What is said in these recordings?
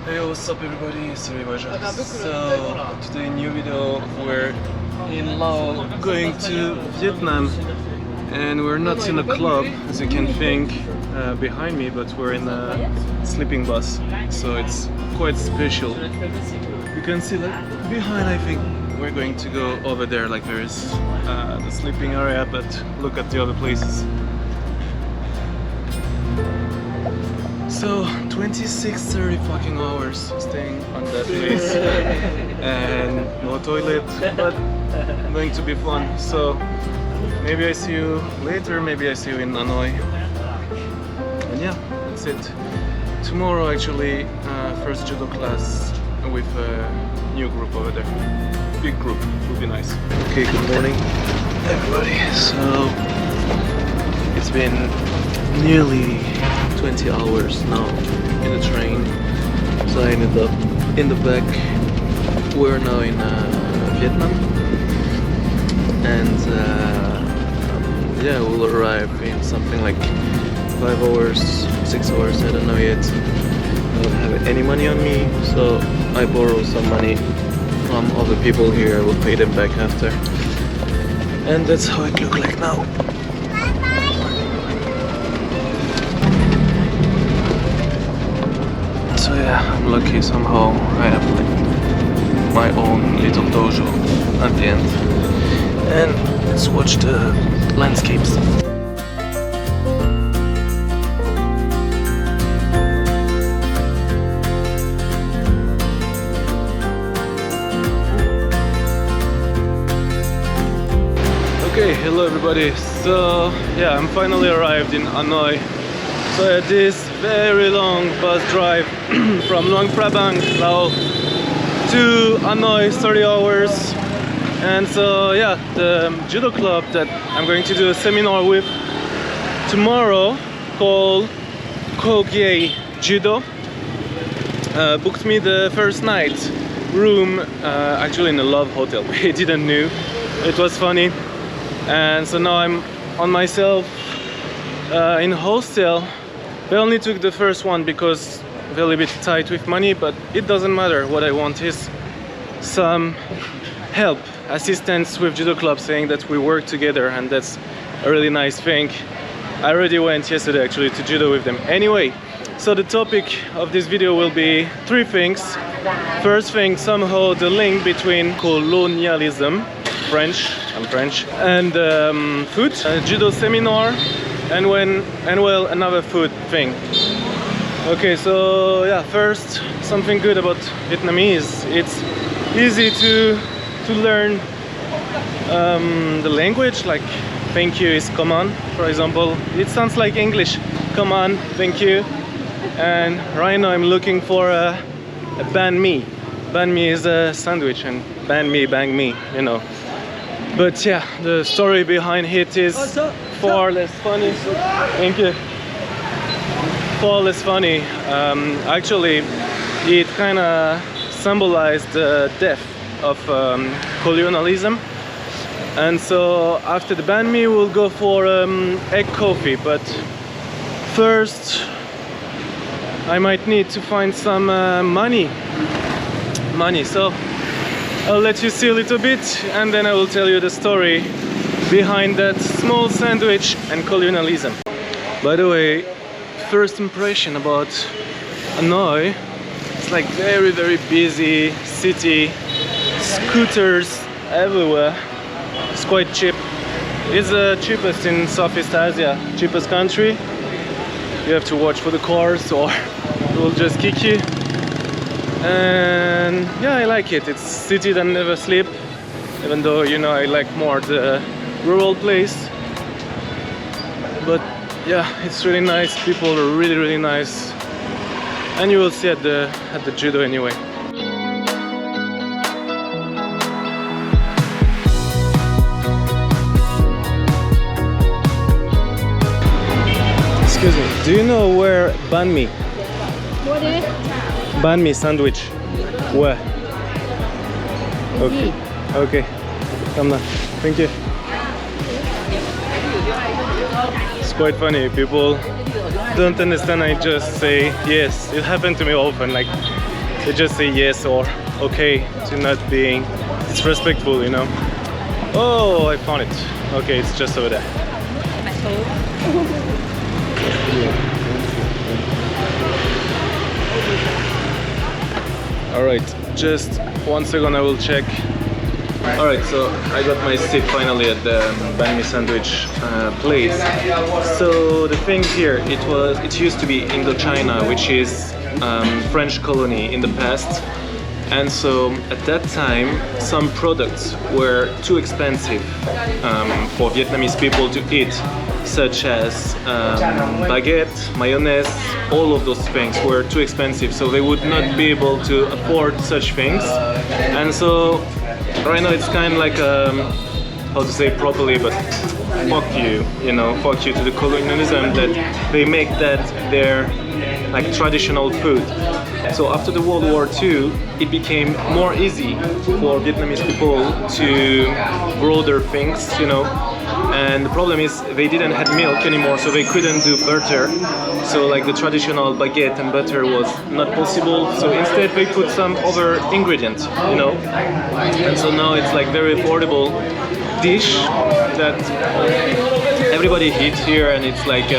Hey, what's up everybody, it's Rivaja. So, today new video, we're in Laos going to Vietnam, and we're not in a club as you can think behind me, but we're in a sleeping bus, so it's quite special. You can see like behind, I think we're going to go over there, like there is the sleeping area, but look at the other places. So 26-30 fucking hours staying on that place and no toilet, but going to be fun. So maybe I see you later, maybe I see you in Hanoi. And yeah, that's it. Tomorrow actually first judo class with a new group over there. Big group, will be nice. Okay, good morning everybody. So it's been nearly 20 hours now in the train, so I ended up in the back. We're now in Vietnam, and yeah, we'll arrive in something like 5 hours, 6 hours, I don't know yet. I don't have any money on me, so I borrow some money from other people here. I will pay them back after, and that's how it looks like now. So yeah, I'm lucky somehow. I have like my own little dojo at the end. And let's watch the landscapes. Okay, hello everybody. So yeah, I'm finally arrived in Hanoi. So I had this very long bus drive from Luang Prabang, Laos to Hanoi, 30 hours. And so yeah, the judo club that I'm going to do a seminar with tomorrow, called Cau Giay Judo, booked me the first night room actually in a Love Hotel. We didn't know. It was funny. And so now I'm on myself in hostel. I only took the first one because I'm a little bit tight with money, but it doesn't matter. What I want is some help, assistance with judo club, saying that we work together, and that's a really nice thing. I already went yesterday actually to judo with them. Anyway, so the topic of this video will be three things. First thing, somehow the link between colonialism, I'm French, and food, judo seminar, and well, another food thing. Okay, so yeah, first, something good about Vietnamese. It's easy to learn the language. Like thank you is come on, for example. It sounds like English. Come on, thank you. And right now I'm looking for a banh mi. Banh mi is a sandwich, and banh mi, bang me, you know. But yeah, the story behind it is far less funny. Thank you. Far less funny. Actually, it kind of symbolized the death of colonialism. And so after the banh mi, we'll go for egg coffee. But first, I might need to find some money. So I'll let you see a little bit, and then I will tell you the story behind that small sandwich and colonialism. By the way, first impression about Hanoi, it's like very, very busy city, scooters everywhere. It's quite cheap. It's the cheapest in Southeast Asia, cheapest country. You have to watch for the cars or it will just kick you. And yeah, I like it. It's city that never sleep, even though, you know, I like more the rural place. But yeah, it's really nice. People are really, really nice, and you will see at the judo anyway. Excuse me, do you know where banh mi? What is it? Banh mi sandwich. Where? Okay. Okay. Come now. Thank you. It's quite funny. People don't understand. I just say yes. It happened to me often. Like they just say yes or okay to not being disrespectful, you know. Oh, I found it. Okay, it's just over there. Alright, just 1 second, I will check. Alright, so I got my seat finally at the banh mi sandwich place. So the thing here, it used to be Indochina, which is French colony in the past. And so at that time, some products were too expensive for Vietnamese people to eat, such as baguette, mayonnaise, all of those things were too expensive, so they would not be able to afford such things. And so right now it's kind of like how to say properly, but fuck you, you know, fuck you to the colonialism that they make that their like traditional food. So after the World War II, it became more easy for Vietnamese people to grow their things, you know. And the problem is they didn't have milk anymore, so they couldn't do butter. So like the traditional baguette and butter was not possible. So instead they put some other ingredient, you know. And so now it's like very affordable dish that everybody eats here, and it's like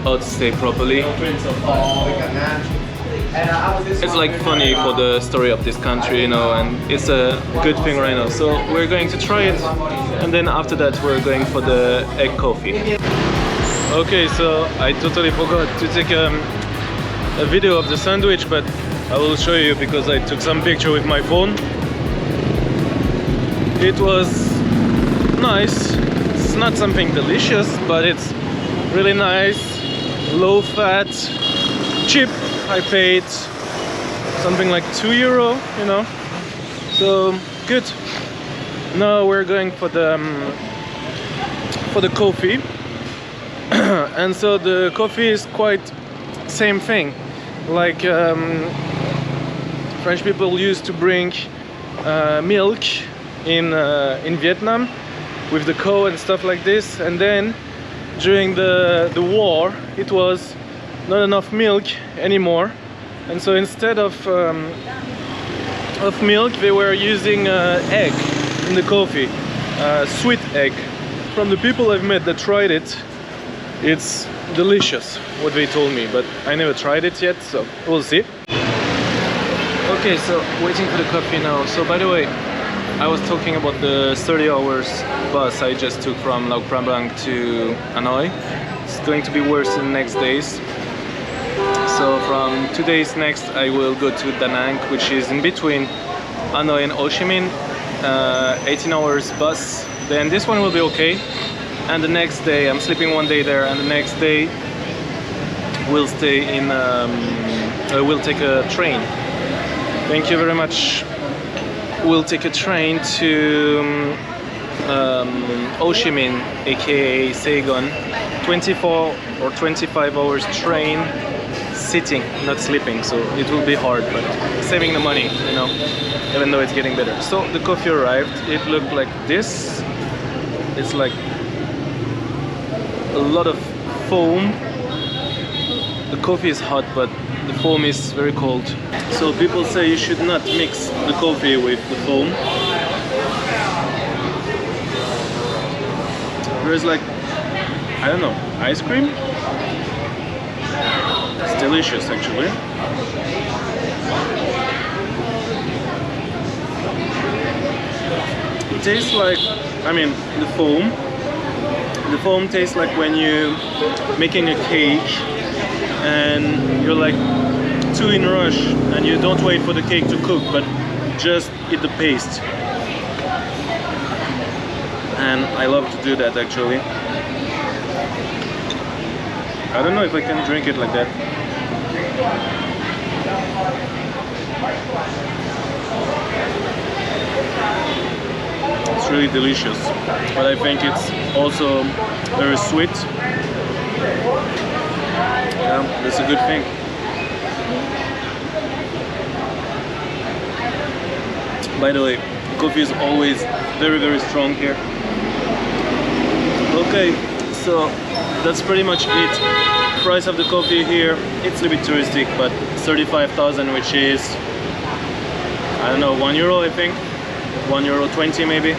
how to say properly. It's like funny for the story of this country, you know, and it's a good thing right now. So we're going to try it, and then after that we're going for the egg coffee. Okay, so I totally forgot to take a video of the sandwich, but I will show you because I took some picture with my phone. It was nice. It's not something delicious, but it's really nice, low fat, cheap. I paid something like €2, you know, so good. Now we're going for the coffee. And so the coffee is quite same thing, like French people used to bring milk in Vietnam with the cow and stuff like this, and then during the war it was not enough milk anymore, and so instead of milk they were using egg in the coffee, sweet egg. From the people I've met that tried it, it's delicious what they told me, but I never tried it yet, so we'll see. Okay, so waiting for the coffee now. So by the way, I was talking about the 30 hours bus I just took from Luang Prabang to Hanoi. It's going to be worse in the next days. So from 2 days next I will go to Da Nang, which is in between Hanoi and Ho Chi Minh, 18 hours bus. Then this one will be okay, and the next day I'm sleeping 1 day there, and the next day we'll stay in we'll take a train. Thank you very much. We'll take a train to Ho Chi Minh, aka Saigon. 24 or 25 hours train, sitting, not sleeping, so it will be hard, but saving the money, you know, even though it's getting better. So the coffee arrived. It looked like this. It's like a lot of foam. The coffee is hot, but the foam is very cold. So people say you should not mix the coffee with the foam. There's like, I don't know, ice cream? It's delicious actually. It tastes like, I mean, the foam tastes like when you making a cake and you're like too in rush and you don't wait for the cake to cook, but just eat the paste. And I love to do that actually. I don't know if I can drink it like that. It's really delicious, but I think it's also very sweet. Yeah, that's a good thing. By the way, coffee is always very, very strong here. Okay, so that's pretty much it. price of the coffee here, it's a little bit touristic, but 35,000, which is, I don't know, €1 I think, €1.20 maybe.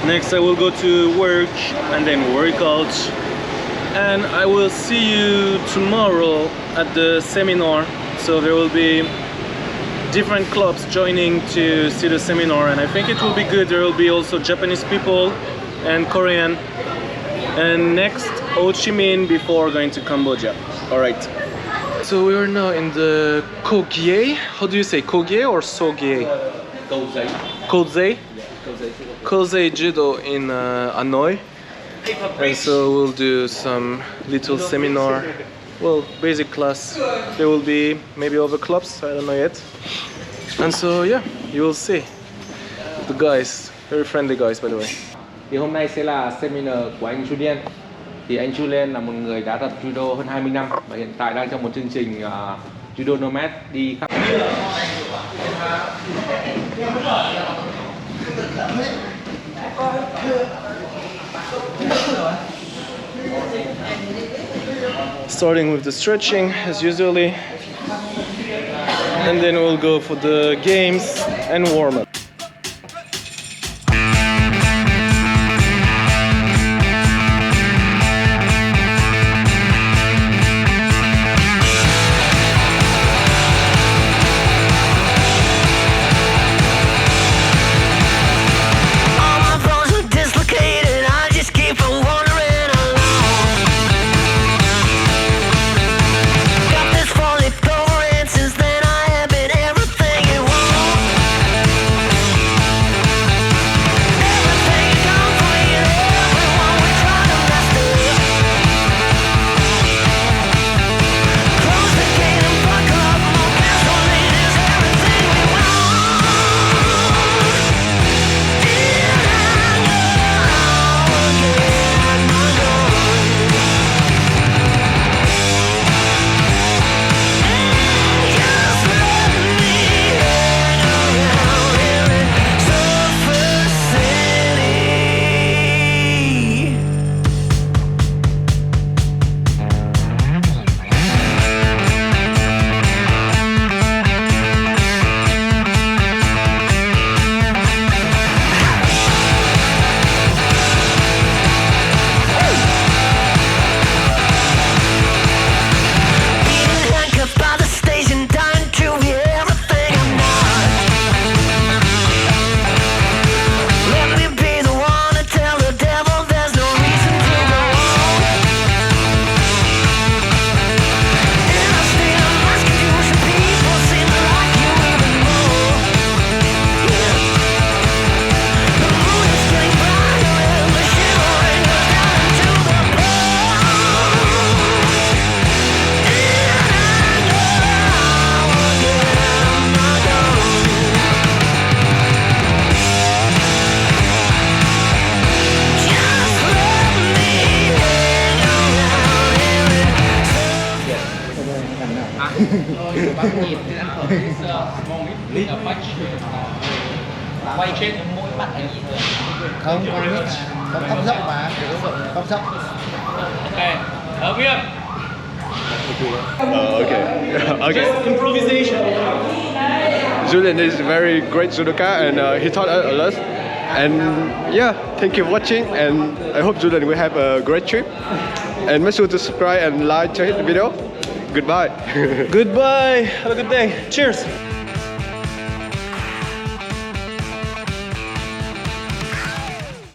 Next I will go to work and then work out, and I will see you tomorrow at the seminar. So there will be different clubs joining to see the seminar, and I think it will be good. There will be also Japanese people and Korean. And next, Ho Chi Minh before going to Cambodia. Alright. So we are now in the Cau Giay. How do you say? Cau Giay or So Giay? Cau Giay. Cau Giay? Cau Giay. Cau Giay Judo in Hanoi. And so we'll do some little seminar. Well, basic class. There will be maybe other clubs, I don't know yet. And so yeah, you will see. The guys, very friendly guys by the way. Thì hôm nay sẽ là seminar của anh Julian. Thì anh Julian là một người đã tập judo hơn 20 năm và hiện tại đang trong một chương trình judo nomad đi khắp. Starting with the stretching as usually, and then we'll go for the games and warm up. Quay trên mỗi mặt anh nhìn thôi. Không, không dốc mà, không dốc. Ok, hợp nghiệp. Okay. Just improvisation. Julian is a very great judoka, and he taught us a lot. And yeah, thank you for watching, and I hope Julian will have a great trip. And make sure to subscribe and like to hit the video. Goodbye. Goodbye. Have a good day. Cheers.